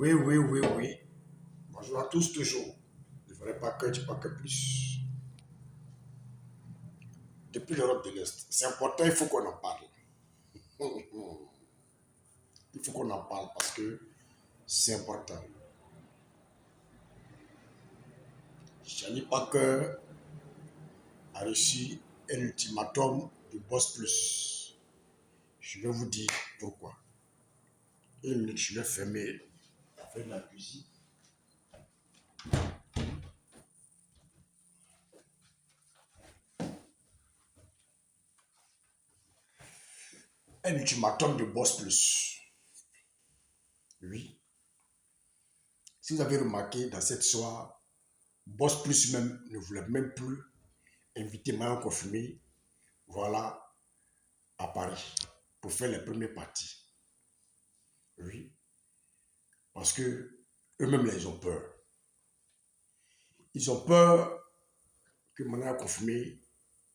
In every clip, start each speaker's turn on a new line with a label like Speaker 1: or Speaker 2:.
Speaker 1: Oui, oui, oui, oui. Bonjour à tous toujours. Ne ferai pas que, tu pas que plus. Depuis l'Europe de l'Est, c'est important, il faut qu'on en parle. Il faut qu'on en parle parce que c'est important. Charlie Parker a reçu un ultimatum du Boss Plus. Je vais vous dire pourquoi. Une minute, je vais fermer la cuisine. Un ultimatum du Boss Plus. Oui. Si vous avez remarqué dans cette soirée, Boss Plus même ne voulait même plus inviter Marion Confirmé, voilà, à Paris pour faire les premières parties. Oui. Parce que eux-mêmes, là, ils ont peur. Ils ont peur que Marion Confirmé,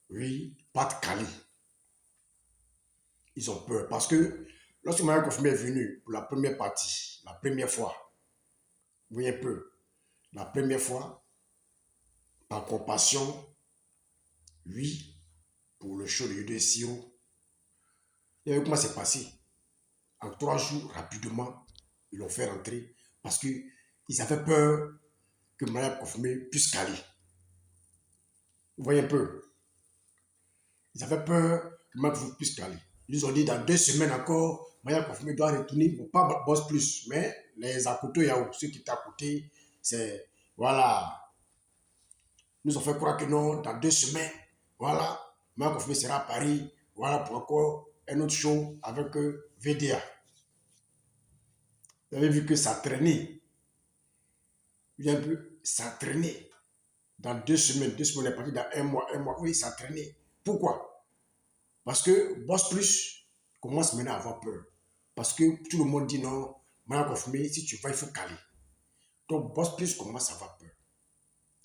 Speaker 1: oui, parte Cali. Ils ont peur. Parce que lorsque Marion Confirmé est venu pour la première partie, la première fois, vous voyez un peu, la première fois, par compassion, oui, pour le show de Yodo et Siro. Et comment c'est passé? En 3 jours, rapidement, ils l'ont fait rentrer parce qu'ils avaient peur que Mariam Confirmé puisse caler. Vous voyez un peu? Ils avaient peur que Mariam Confirmé puisse caler. Ils nous ont dit dans 2 semaines encore, Mariam Confirmé doit retourner, bon, pas Boss Plus, mais les à côté, ceux qui étaient à côté, c'est, voilà. Ils nous ont fait croire que non, dans 2 semaines, voilà, Mariam Confirmé sera à Paris, voilà pour encore un autre show avec VDA. Vous avez vu que ça traînait. Bien peu, ça traînait. Dans 2 semaines, on est parti dans un mois, oui, ça traînait. Pourquoi? Parce que Boss Plus commence maintenant à avoir peur. Parce que tout le monde dit non, Mariam Confirmé, si tu vas, il faut caler. Donc Boss Plus commence à avoir peur.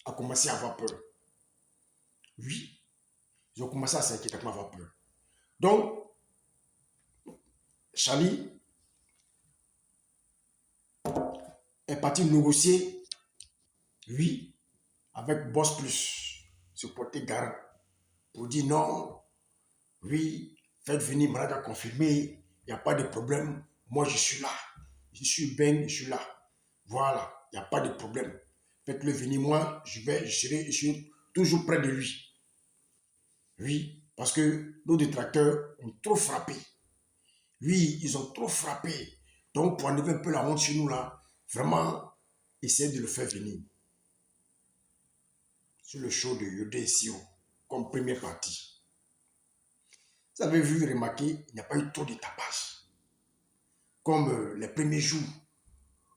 Speaker 1: A commencé à avoir peur. Oui, ils ont commencé à s'inquiéter, à avoir peur. Donc, Charlie est parti négocier, oui, avec Boss Plus, se porter garant, pour dire non, oui, faites venir Mariam Confirmé, il n'y a pas de problème, moi je suis là. Je suis Ben, je suis là. Voilà, il n'y a pas de problème. Faites-le venir, moi, je suis toujours près de lui. Oui, parce que nos détracteurs ont trop frappé. Oui, ils ont trop frappé. Donc, pour enlever un peu la honte chez nous, là, vraiment, essayez de le faire venir. Sur le show de Yodé et Sio, comme première partie. Vous avez vu, remarqué, il n'y a pas eu trop de tapage. Comme les premiers jours,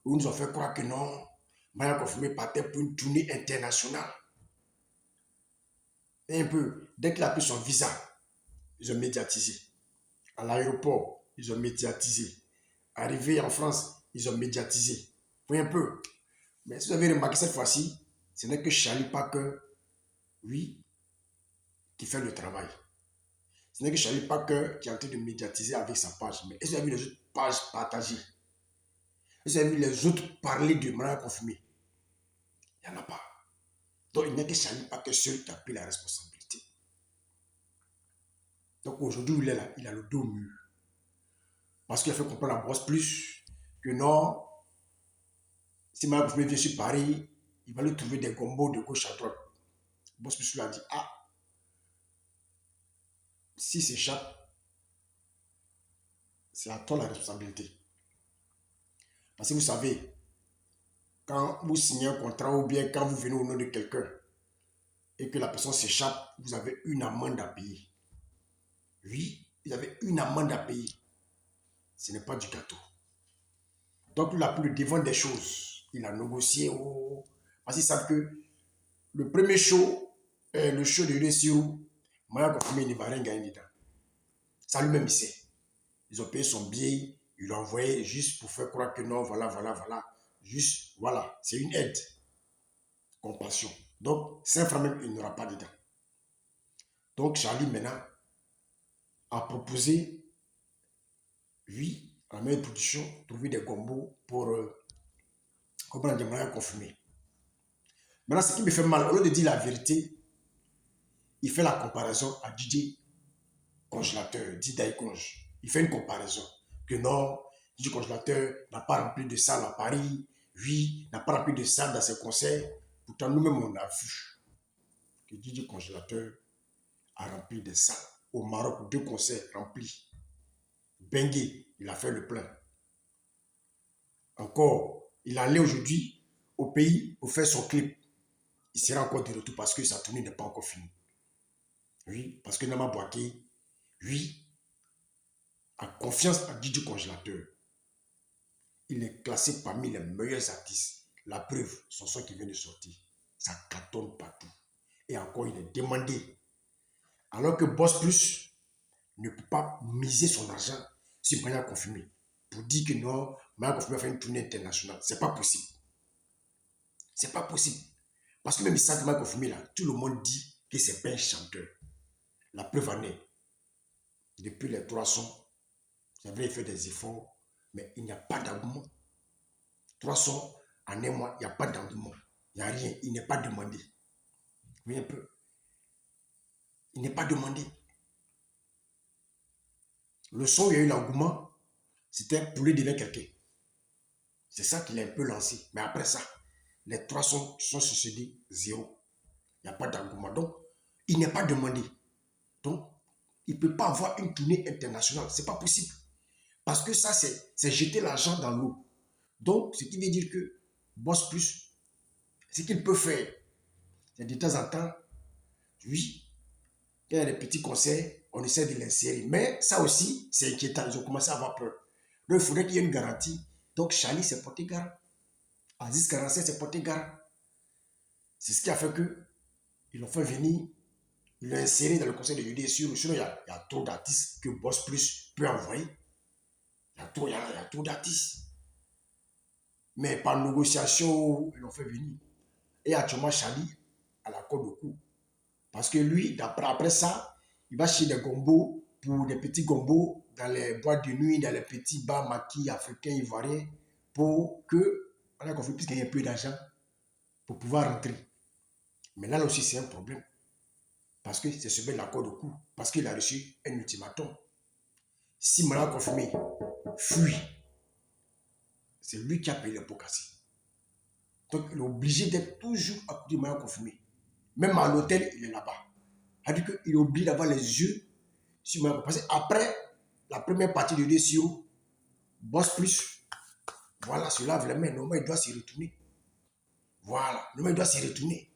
Speaker 1: où ils nous ont fait croire que non, Mariam Confirmé partait pour une tournée internationale. Et un peu, dès qu'il a pris son visa, ils ont médiatisé. À l'aéroport, ils ont médiatisé. Arrivé en France, ils ont médiatisé. Vous voyez un peu. Mais si vous avez remarqué cette fois-ci, ce n'est que Charlie Parker, oui, qui fait le travail. Ce n'est que Charlie Parker qui est en train de médiatiser avec sa page. Mais est-ce que vous avez vu les autres pages partagées? Est-ce que vous avez vu les autres parler de Mariam Confirmé? Il n'y en a pas. Donc il n'y a que Charlie Parker seul qui a pris la responsabilité. Donc aujourd'hui, il est là, il a le dos au mur. Parce qu'il a fait comprendre à Boss Plus que non, si Mariam Confirmé vient sur Paris, il va lui trouver des combos de gauche à droite. Boss Plus lui a dit, ah, s'il s'échappe, c'est à toi la responsabilité. Parce que vous savez, quand vous signez un contrat ou bien quand vous venez au nom de quelqu'un et que la personne s'échappe, vous avez une amende à payer. Oui, vous avez une amende à payer. Ce n'est pas du gâteau. Donc, il a pris le devant des choses. Il a négocié. Oh, parce qu'ils savent que le premier show, le show de Yodé Mariam Confirmé, il ne va rien gagner dedans. Ça lui-même, il sait. Ils ont payé son billet, ils l'ont envoyé juste pour faire croire que non, voilà, voilà, voilà. Juste, voilà, c'est une aide. Compassion. Donc, 5 francs même, il n'aura pas dedans. Donc, Charlie, maintenant, a proposé, oui, à la meilleure production, trouver des combos pour Comprendre des mariages confirmés. Maintenant, ce qui me fait mal, au lieu de dire la vérité, il fait la comparaison à DJ Congélateur, dit Daïkonge. Il fait une comparaison. Que non, DJ Congélateur n'a pas rempli de salle à Paris. Oui, n'a pas rempli de salle dans ses concerts. Pourtant, nous-mêmes, on a vu que DJ Congélateur a rempli des salles. Au Maroc, 2 concerts remplis. Bengué, il a fait le plein. Encore, il allait aujourd'hui au pays pour faire son clip. Il sera encore de retour parce que sa tournée n'est pas encore finie. Oui, parce que Nama Bouaké, oui, a confiance à DJ Congélateur. Il est classé parmi les meilleurs artistes. La preuve, son son qui vient de sortir, ça cartonne partout. Et encore, il est demandé. Alors que Boss Plus ne peut pas miser son argent sur Maya Confirmé pour dire que non, Maya Confirmé a fait une tournée internationale. C'est pas possible. C'est pas possible. Parce que même Issa Maya Confirmé, là, tout le monde dit que c'est pas un chanteur. La preuve en est, depuis les 3 sons, c'est vrai, il fait des efforts, mais il n'y a pas d'engouement. 3 sons en un mois, il n'y a pas d'engouement. Il n'y a rien, il n'est pas demandé. Vous voyez un peu? Il n'est pas demandé. Le son où il y a eu l'engouement, c'était pour lui devenir quelqu'un. C'est ça qu'il a un peu lancé. Mais après ça, les 3 sons sont succédés, 0. Il n'y a pas d'engouement. Donc, il n'est pas demandé. Donc, il ne peut pas avoir une tournée internationale. Ce n'est pas possible. Parce que ça, c'est jeter l'argent dans l'eau. Donc, ce qui veut dire que Boss Plus, ce qu'il peut faire, c'est de temps en temps, oui, quand il y a des petits concerts, on essaie de l'insérer. Mais ça aussi, c'est inquiétant. Ils ont commencé à avoir peur. Donc, il faudrait qu'il y ait une garantie. Donc, Charlie s'est porté garant. Aziz 47 s'est porté garant. C'est ce qui a fait que ils l'ont fait venir, ils l'ont inséré dans le conseil de jeudi. Sinon, il y a trop d'artistes que Boss Plus peut envoyer. Il y a trop d'artistes. Mais par négociation, ils l'ont fait venir. Et actuellement, Charlie a la corde au cou. Parce que lui, après ça, il va chez des gombos, pour des petits gombos, dans les boîtes de nuit, dans les petits bars maquis africains, ivoiriens, pour que, on a compris, puisqu'il y a un peu d'argent, pour pouvoir rentrer. Mais là aussi, c'est un problème. Parce que c'est se mettre la corde au cou. Parce qu'il a reçu un ultimatum. Si Mala Confirmé fuit, c'est lui qui a payé les pots cassés. Donc, il est obligé d'être toujours à côté de Mala Confirmé. Même à l'hôtel, il est là-bas. C'est-à-dire qu'il est obligé d'avoir les yeux sur Mala Confirmé. Parce qu'après la première partie de DCO, Boss Plus, voilà, se lave les mains. Normalement, il doit s'y retourner. Voilà, normalement, il doit s'y retourner.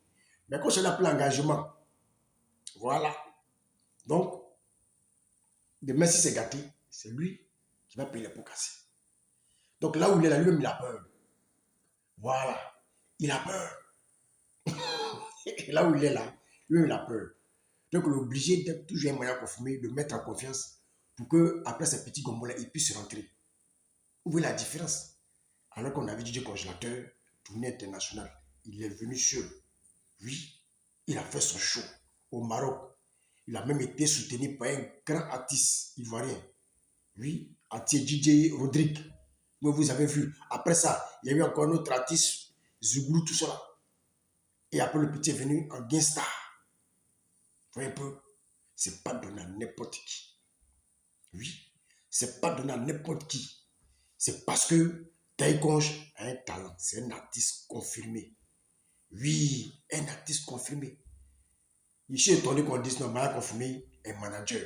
Speaker 1: Mais quand je l'ai appelé l'engagement, voilà. Donc, demain, si c'est gâté, c'est lui qui va payer les pots cassés. Donc là où il est là, lui-même, il a peur. Voilà. Il a peur. Là où il est là, lui-même, il a peur. Donc, il est obligé d'être toujours un moyen confirmé, de mettre en confiance pour que après ces petits gombos-là, il puisse rentrer. Vous voyez la différence? Alors qu'on avait DJ Congélateur, tournée internationale, il est venu seul. Oui, il a fait son show au Maroc. Il a même été soutenu par un grand artiste ivoirien. Oui, artiste DJ Rodrigue. Mais vous avez vu, après ça, il y a eu encore un autre artiste, Zouglou, tout cela. Et après, le petit est venu en Gainstar. Vous voyez un peu? C'est pas donné à n'importe qui. Oui, c'est pas donné à n'importe qui. C'est parce que Taïkonge a un talent. C'est un artiste confirmé. Oui, un artiste confirmé. Je suis étonné qu'on dise non, Maya confirmé est manager.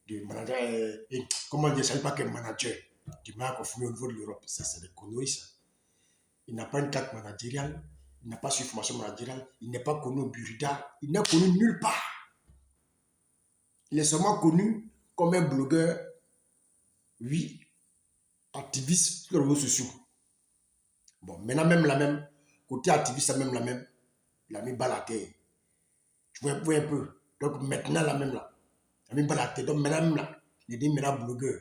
Speaker 1: Le manager est, comment dire, je ne savais pas qu'un manager du Maya confirmé au niveau de l'Europe. Ça, c'est des conneries, ça. Il n'a pas une carte managériale, il n'a pas suivi formation managériale, il n'est pas connu au Burida, il n'est connu nulle part. Il est seulement connu comme un blogueur, oui, activiste sur les réseaux sociaux. Bon, maintenant même la même, côté activiste, même la même, il a mis balle à terre. Je vois un peu. Donc maintenant la même là, il a mis balle à terre. Donc maintenant même là, il est dit maintenant blogueur.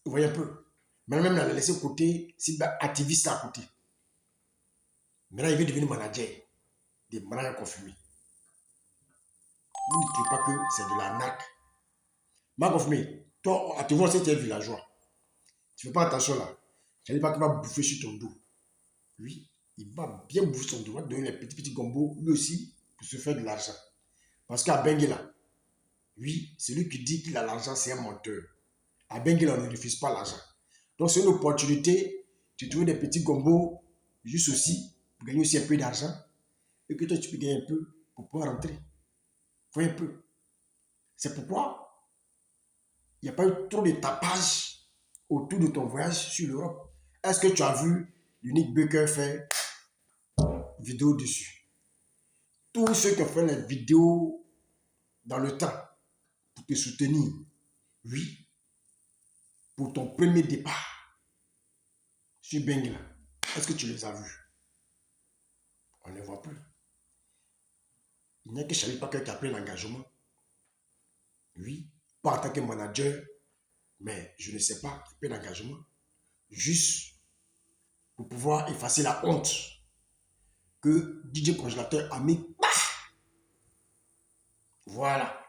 Speaker 1: Vous voyez un peu. Maintenant même là, il a laissé côté, c'est activiste à côté. Maintenant, il veut devenir manager. Des managers confirmés. Vous ne trouvez pas que c'est de l'arnaque. M'a confirmé. Toi, à te voir, c'est un villageois. Tu ne fais pas attention là. Je ne dis pas qu'il va bouffer sur ton dos. Oui, il va bien bouffer son droit, donner les petits gombos, lui aussi, pour se faire de l'argent. Parce qu'à Benguela, oui, celui qui dit qu'il a l'argent, c'est un menteur. À Benguela, on ne refuse pas l'argent. Donc, c'est une opportunité de trouver des petits gombos, juste aussi, pour gagner aussi un peu d'argent, et que toi, tu peux gagner un peu pour pouvoir rentrer. Faut un peu. C'est pourquoi il n'y a pas eu trop de tapage autour de ton voyage sur l'Europe. Est-ce que tu as vu l'unique Baker faire vidéo dessus? Tous ceux qui ont fait les vidéos dans le temps pour te soutenir, oui, pour ton premier départ sur Bengla, est-ce que tu les as vus? On ne les voit plus. Il n'y a que Charlie Parker qui a pris l'engagement. Oui, pas en tant que manager, mais je ne sais pas, qui a pris l'engagement. Juste pour pouvoir effacer la honte que DJ Congélateur a mis. Voilà.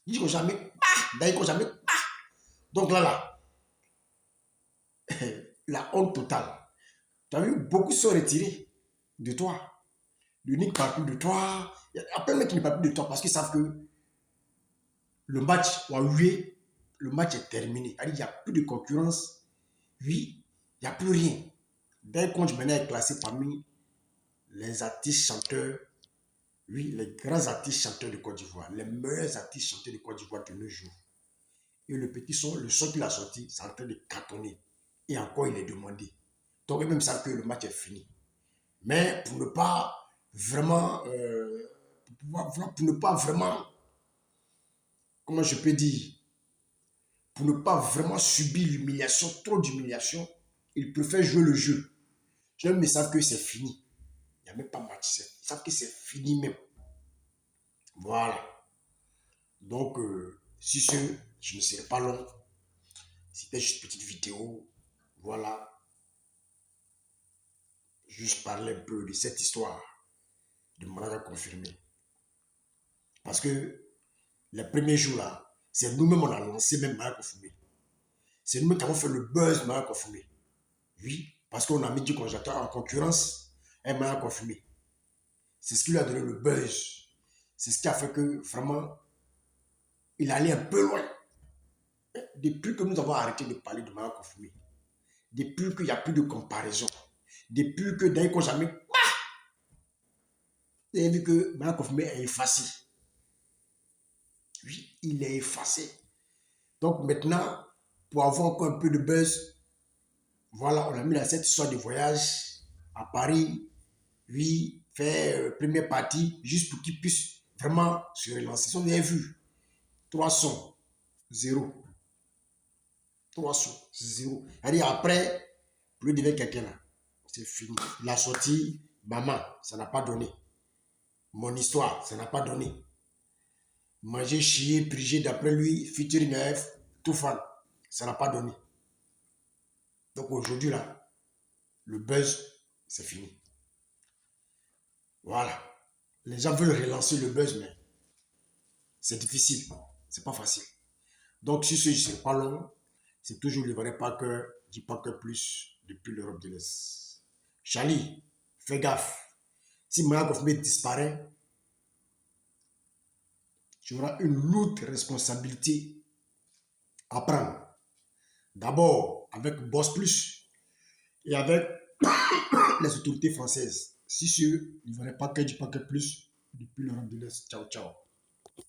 Speaker 1: DJ Congélateur a mis. D'ailleurs, Congélateur a mis. Donc là, la honte totale. Tu as vu, beaucoup sont retirés de toi. L'unique ne parle plus de toi. Il y a plein de mecs qui ne parlent plus de toi parce qu'ils savent que le match, le match est terminé. Il n'y a plus de concurrence. Oui, il n'y a plus rien. Dès qu'on maintenant est classé parmi les artistes chanteurs, oui, les grands artistes chanteurs de Côte d'Ivoire, les meilleurs artistes chanteurs de Côte d'Ivoire de nos jours. Et le petit son, le son qu'il a sorti, c'est en train de cartonner. Et encore, il est demandé. Donc, ils même savent que le match est fini. Mais pour ne pas vraiment, pour ne pas vraiment, comment je peux dire, pour ne pas vraiment subir l'humiliation, trop d'humiliation, ils préfèrent jouer le jeu. Les gens savent que c'est fini. Il n'y a même pas match. Ils savent que c'est fini même. Voilà. Donc, si je ne serai pas long. C'était juste une petite vidéo. Voilà. Juste parler un peu de cette histoire de malade confirmé. Parce que les premiers jours là, c'est nous-mêmes on a lancé même malade confirmé. C'est nous-mêmes qui avons fait le buzz malade confirmé. Oui, parce qu'on a mis du congélateur en concurrence un malade confirmé. C'est ce qui lui a donné le buzz. C'est ce qui a fait que vraiment, il allait un peu loin. Depuis que nous avons arrêté de parler de malade confirmé, depuis qu'il n'y a plus de comparaison, depuis que d'un coup jamais, vous avez vu que malade confirmé est effacé. Oui, il est effacé. Donc maintenant, pour avoir encore un peu de buzz, voilà, on a mis dans cette histoire de voyage à Paris, oui, faire première partie, juste pour qu'il puisse vraiment se relancer. On a vu 3 sons, 0. 3 sons, 0. C'est-à-dire après, plus de quelqu'un là, c'est fini. La sortie, maman, ça n'a pas donné. Mon histoire, ça n'a pas donné. Manger, chier, priger d'après lui, featuring AF, tout fan, ça n'a pas donné. Donc aujourd'hui là, le buzz, c'est fini. Voilà. Les gens veulent relancer le buzz, mais c'est difficile. C'est pas facile. Donc, si ce n'est pas long, c'est toujours le vrai Parker, dit Parker plus depuis l'Europe de l'Est. Charlie, fais gaffe. Si Maya Kofme disparaît, tu auras une lourde responsabilité à prendre. D'abord avec Boss Plus et avec les autorités françaises. Si ce n'est pas que du Parker plus depuis l'Europe de l'Est. Ciao, ciao.